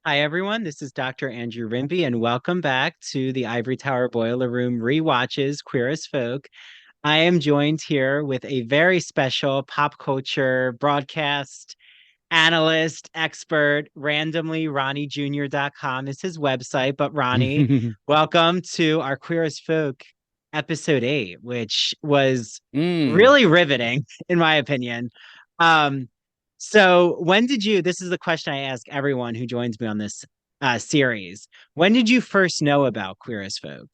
Hi, everyone. This is Dr. Andrew Rimby, and welcome back to the Ivory Tower Boiler Room Rewatches Queer as Folk. I am joined here with a very special pop culture broadcast analyst, expert. Randomly Ronnie Jr.com is his website. But Ronnie, welcome to our Queer as Folk episode 8, which was Mm. really riveting, in my opinion. Um, so when did you, this is the question I ask everyone who joins me on this series. When did you first know about Queer as Folk?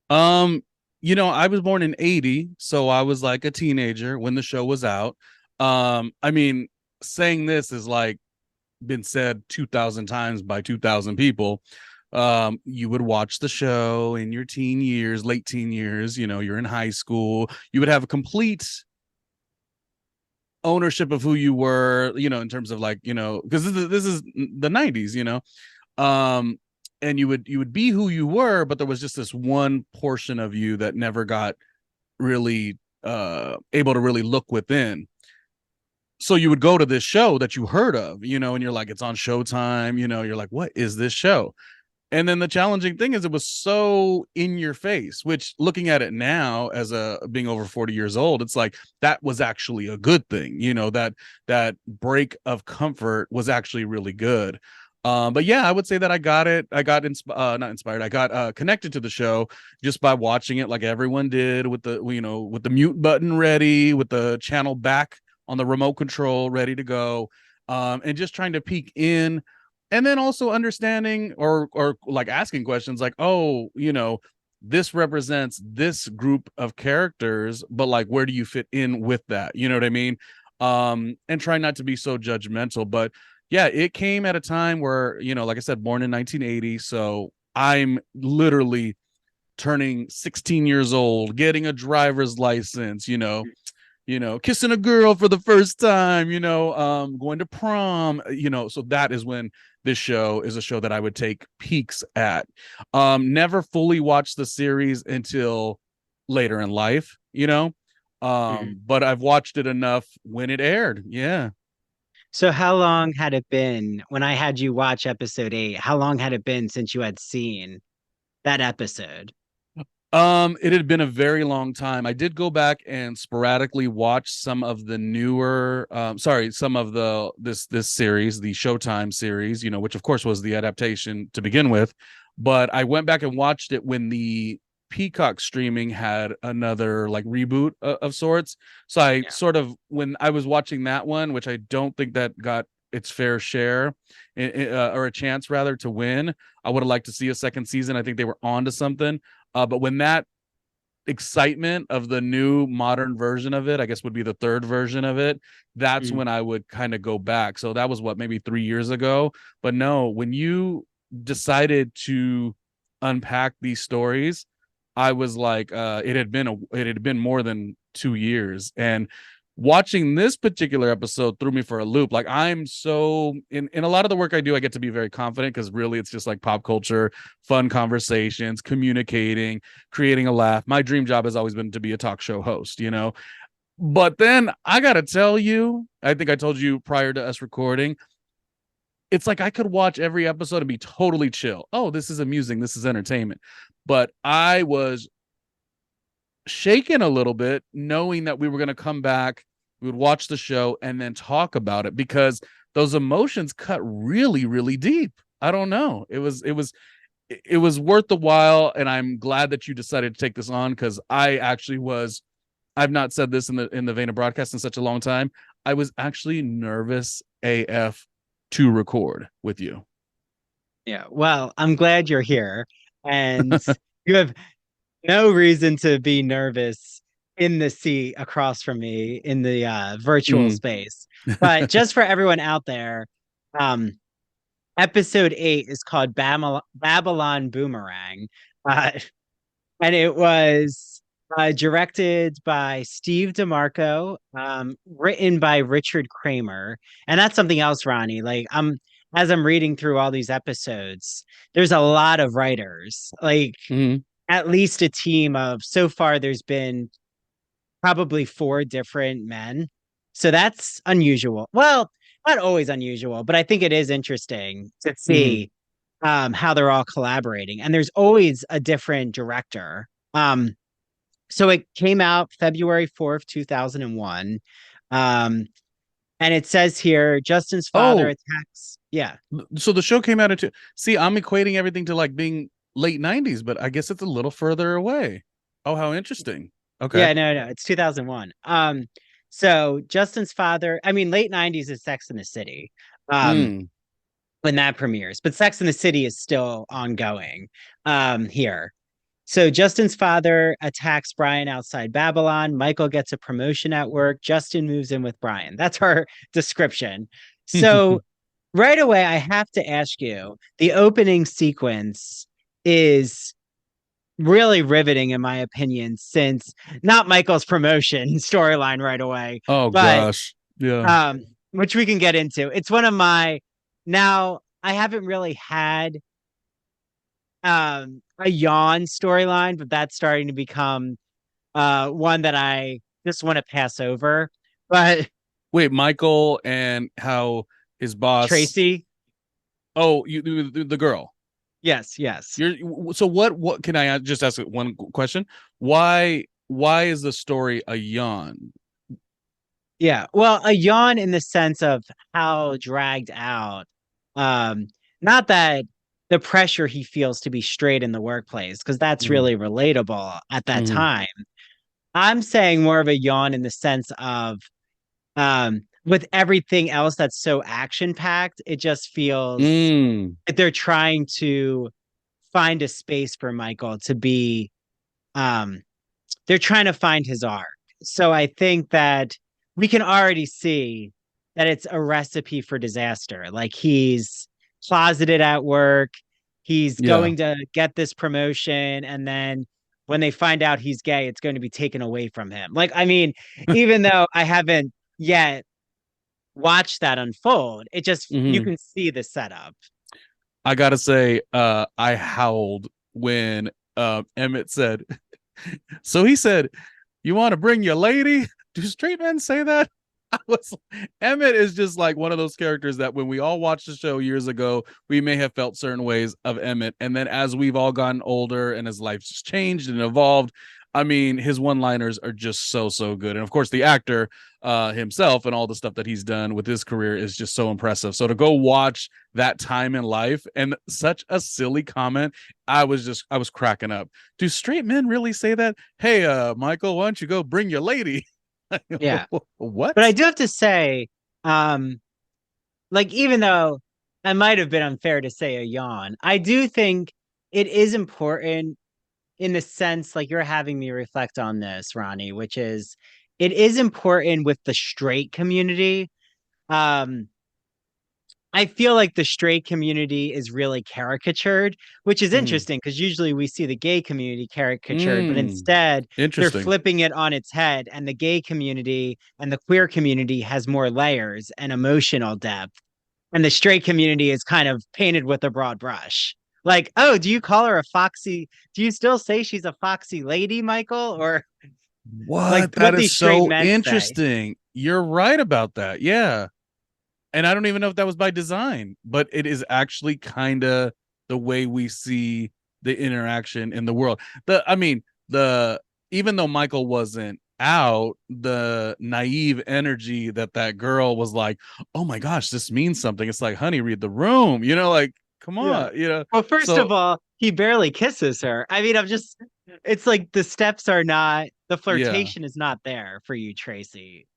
Um, I was born in 80, so I was like a teenager when the show was out. I mean, saying this is like been said 2,000 times by 2,000 people. You would watch the show in your teen years, late teen years, you're in high school, you would have a complete ownership of who you were, in terms of like, because this is the 90s, um and you would be who you were, but there was just this one portion of you that never got really able to really look within. So you would go to this show that you heard of, and you're like, it's on Showtime, you're like, what is this show? And then the challenging thing is it was so in your face, which looking at it now as a being over 40 years old, it's like that was actually a good thing, that break of comfort was actually really good. But yeah, I would say that I got it. I got not inspired. I got connected to the show just by watching it, like everyone did, with the mute button ready, with the channel back on the remote control ready to go, and just trying to peek in, and then also understanding or like asking questions like, oh, this represents this group of characters, but like, where do you fit in with that? You know what I mean? And try not to be so judgmental, but yeah, it came at a time where, like I said, born in 1980. So I'm literally turning 16 years old, getting a driver's license, kissing a girl for the first time, going to prom, so that is when this show is a show that I would take peeks at. Never fully watched the series until later in life, Mhm. but I've watched it enough when it aired. Yeah. So how long had it been when I had you watch episode 8? How long had it been since you had seen that episode? It had been a very long time. I did go back and sporadically watch some of the newer, some of this series, the Showtime series, which of course was the adaptation to begin with. But I went back and watched it when the Peacock streaming had another like reboot of sorts. So I Yeah. sort of, when I was watching that one, which I don't think that got its fair share, or a chance rather to win. I would have liked to see a second season. I think they were on to something. But when that excitement of the new modern version of it, I guess would be the third version of it, that's Mhm. when I would kind of go back. So that was what, maybe 3 years ago. But no, when you decided to unpack these stories, I was like, it had been more than 2 years. And watching this particular episode threw me for a loop. Like, I'm so in a lot of the work I do, I get to be very confident because really it's just like pop culture, fun conversations, communicating, creating a laugh. My dream job has always been to be a talk show host, But then I gotta tell you, I think I told you prior to us recording, it's like I could watch every episode and be totally chill. Oh, this is amusing, this is entertainment. But I was shaken a little bit knowing that we were going to come back, we would watch the show and then talk about it, because those emotions cut really, really deep. I don't know, it was worth the while, and I'm glad that you decided to take this on, because I actually was, I've not said this in the vein of broadcast in such a long time, I was actually nervous AF to record with you. Yeah. Well, I'm glad you're here. And you have no reason to be nervous in the seat across from me in the virtual Mm. space. But just for everyone out there, um, episode 8 is called Babylon Boomerang. Uh, and it was directed by Steve DeMarco, written by Richard Kramer. And that's something else, Ronnie. Like, as I'm reading through all these episodes, there's a lot of writers. Like, Mm. at least a team of, so far there's been probably 4 different men. So that's unusual. Well, not always unusual, but I think it is interesting to Hmm. see how they're all collaborating. And there's always a different director. So it came out February 4th, 2001. Um, and it says here Justin's father Oh, attacks. Yeah. so the show came out into. See, I'm equating everything to like being late '90s, but I guess it's a little further away. Oh, how interesting. Okay. Yeah, no, it's 2001. So Justin's father, I mean, late 90s is Sex in the City. Um, Mm. when that premieres, but Sex in the City is still ongoing here. So Justin's father attacks Brian outside Babylon. Michael gets a promotion at work. Justin moves in with Brian. That's our description. So right away, I have to ask you, the opening sequence is really riveting, in my opinion, since not Michael's promotion storyline right away, Oh but gosh. Yeah. um, which we can get into. It's one of my now I haven't really had a yawn storyline, but that's starting to become one that I just want to pass over. But Wait, Michael and how his boss. Tracy, Oh, you the girl. yes, yes. You're so what can I just ask one question? Why is the story a yawn? Yeah. Well, a yawn in the sense of how dragged out. Um, not that the pressure he feels to be straight in the workplace, because that's Hmm. really relatable at that Hmm. time. I'm saying more of a yawn in the sense of with everything else that's so action packed, it just feels Mm. like they're trying to find a space for Michael to be um they're trying to find his arc. So I think that we can already see that it's a recipe for disaster. Like he's closeted at work, he's Yeah. going to get this promotion, and then when they find out he's gay, it's going to be taken away from him. Like, I mean, even though I haven't yet watched that unfold, it just you Hmm. can see the setup. I gotta say, I howled when Emmett said. So he said, "You want to bring your lady?" Do straight men say that? I was Emmett is just like one of those characters that when we all watched the show years ago, we may have felt certain ways of Emmett, and then as we've all gotten older and his life's changed and evolved, I mean, his one-liners are just so good, and of course, the actor himself and all the stuff that he's done with his career is just so impressive. So to go watch that time in life and such a silly comment, I was cracking up. Do straight men really say that? Hey, Michael, why don't you go bring your lady? Yeah. But I What? do have to say, um, like even though I might have been unfair to say a yawn, I do think it is important in the sense like you're having me reflect on this, Ronnie, which is it is important with the straight community. Um, I feel like the straight community is really caricatured, which is Mm. interesting because usually we see the gay community caricatured, but Mm. instead they're Interesting. flipping it on its head, and the gay community and the queer community has more layers and emotional depth, and the straight community is kind of painted with a broad brush. Like, oh, do you call her a foxy? Do you still say she's a foxy lady, Michael? Or like What? That what is these straight so men say? interesting. You're right about that. Yeah. And I don't even know if that was by design, but it is actually kind of the way we see the interaction in the world. I mean, the even though Michael wasn't out, the naive energy that girl was like, "Oh my gosh, this means something." It's like, "Honey, read the room." Like, come Yeah. on, Well, first of So all, he barely kisses her. I mean, it's like the steps are not, the yeah. flirtation is not there for you, Tracy.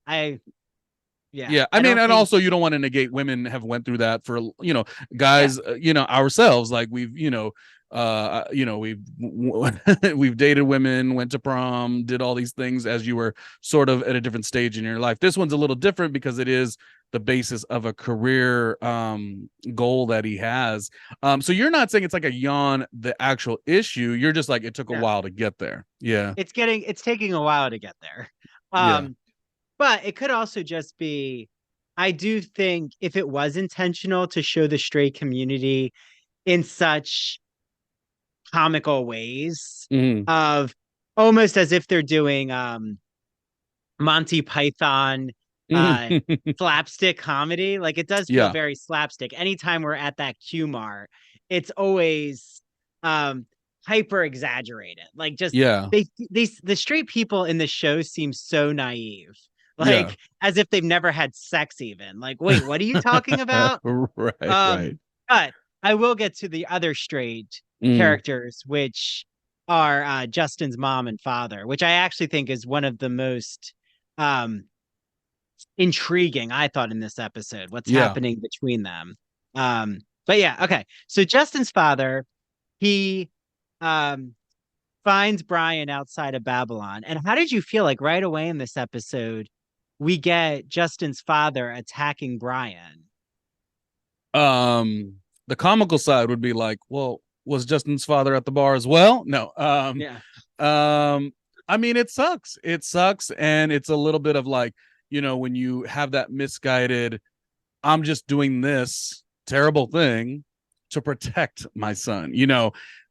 Yeah, Yeah, I I mean, don't and think, also you don't want to negate women have went through that for yeah, guys, ourselves. Like we've we've we've dated women, went to prom, did all these things as you were sort of at a different stage in your life. This one's a little different because it is the basis of a career goal that he has. So you're not saying it's like a yawn the actual issue. You're just like it took a no, while to get there. Yeah, it's taking a while to get there. yeah. Um, but it could also just be, I do think if it was intentional to show the straight community in such comical ways Mm-hmm. of almost as if they're doing Monty Python uh slapstick comedy. Like it does feel Yeah. very slapstick. Anytime we're at that Q mart, it's always um hyper exaggerated. Like just Yeah. the straight people in the show seem so naive. Yeah. Like as if they've never had sex even. Like, wait, what are you talking about? Right, Um, right. but I will get to the other straight Mm, characters, which are Justin's mom and father, which I actually think is one of the most um intriguing, I thought, in this episode, what's yeah. happening between them. But yeah, okay. So Justin's father, he um finds Brian outside of Babylon. And how did you feel like right away in this episode we get Justin's father attacking Brian? Um, the comical side would be like, well, was Justin's father at the bar as well? No. Yeah. Um, I mean, it sucks. It sucks, and it's a little bit of like, when you have that misguided, I'm just doing this terrible thing to protect my son.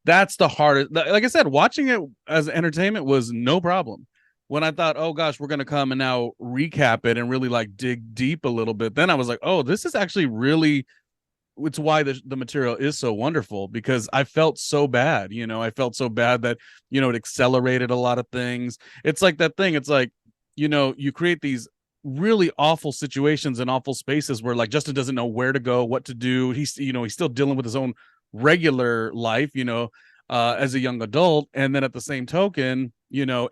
That's the hardest. Like I said, watching it as entertainment was no problem. When I thought, oh gosh, we're gonna come and now recap it and really like dig deep a little bit, then I was like, oh, this is actually really, it's why the material is so wonderful, because I felt so bad. I felt so bad that it accelerated a lot of things. It's like that thing. It's like, you create these really awful situations and awful spaces where like Justin doesn't know where to go, what to do. He's still dealing with his own regular life, as a young adult, and then at the same token,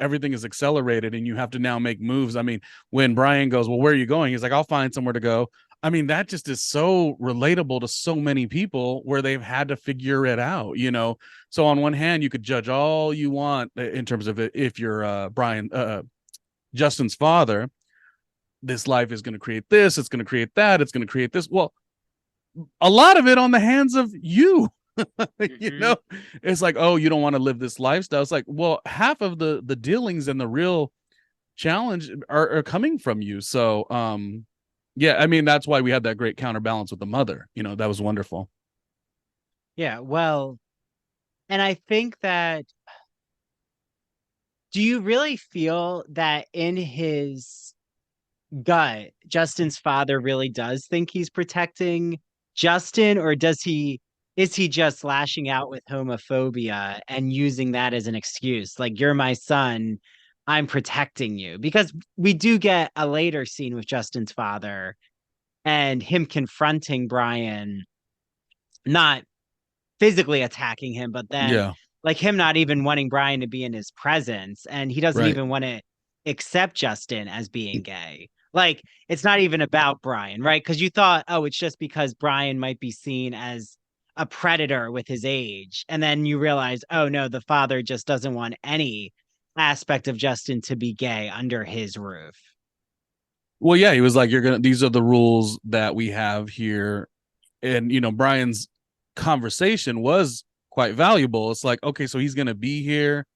everything is accelerated and you have to now make moves. I mean, when Brian goes, well, where are you going? He's like, I'll find somewhere to go. I mean, that just is so relatable to so many people where they've had to figure it out. So on one hand, you could judge all you want in terms of if you're Justin's father, this life is going to create this, it's going to create that, it's going to create this. Well, a lot of it on the hands of you. you Mm-hmm. know, it's like, oh, you don't want to live this lifestyle. It's like, well, half of the dealings and the real challenge are coming from you. So yeah, I mean, that's why we had that great counterbalance with the mother. That was wonderful. Yeah, well, and I think that do you really feel that in his gut, Justin's father really does think he's protecting Justin, or is he just lashing out with homophobia and using that as an excuse? Like, you're my son, I'm protecting you. Because we do get a later scene with Justin's father and him confronting Brian, not physically attacking him, but then Yeah, like him not even wanting Brian to be in his presence, and he doesn't right. even want to accept Justin as being gay. Like it's not even about Brian, right? Because you thought, oh, it's just because Brian might be seen as a predator with his age, and then you realize, oh no, the father just doesn't want any aspect of Justin to be gay under his roof. Well, yeah, he was like, these are the rules that we have here. And, Brian's conversation was quite valuable. It's like, okay, so he's going to be here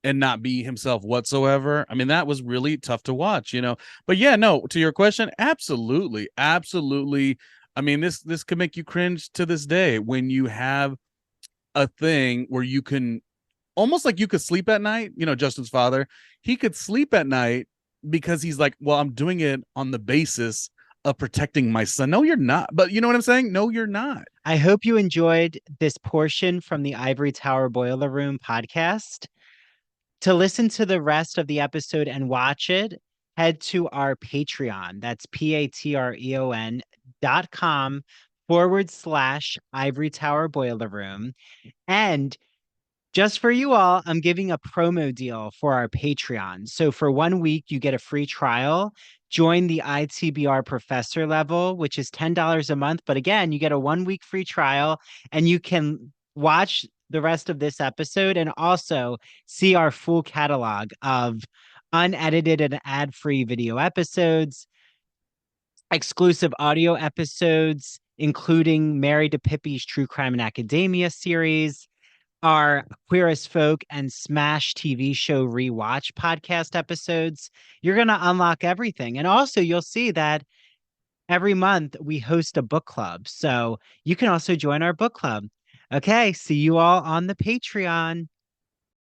and not be himself whatsoever. I mean, that was really tough to watch. But yeah, no, to your question, absolutely. Absolutely. I mean, this could make you cringe to this day when you have a thing where you can almost like you could sleep at night. Justin's father, he could sleep at night because he's like, well, I'm doing it on the basis of protecting my son. No, you're not. But you know what I'm saying? No, you're not. I hope you enjoyed this portion from the Ivory Tower Boiler Room podcast. To listen to the rest of the episode and watch it, head to our Patreon. That's patreon.com/ Ivory Tower Boiler Room. And just for you all, I'm giving a promo deal for our Patreon. So for 1 week, you get a free trial. Join the ITBR professor level, which is $10 a month. But again, you get a 1 week free trial and you can watch the rest of this episode and also see our full catalog of unedited and ad-free video episodes, exclusive audio episodes, including Married to Pippi's True Crime and Academia series, our Queer as Folk and Smash TV show rewatch podcast episodes. You're going to unlock everything. And also, you'll see that every month we host a book club. So you can also join our book club. Okay, see you all on the Patreon.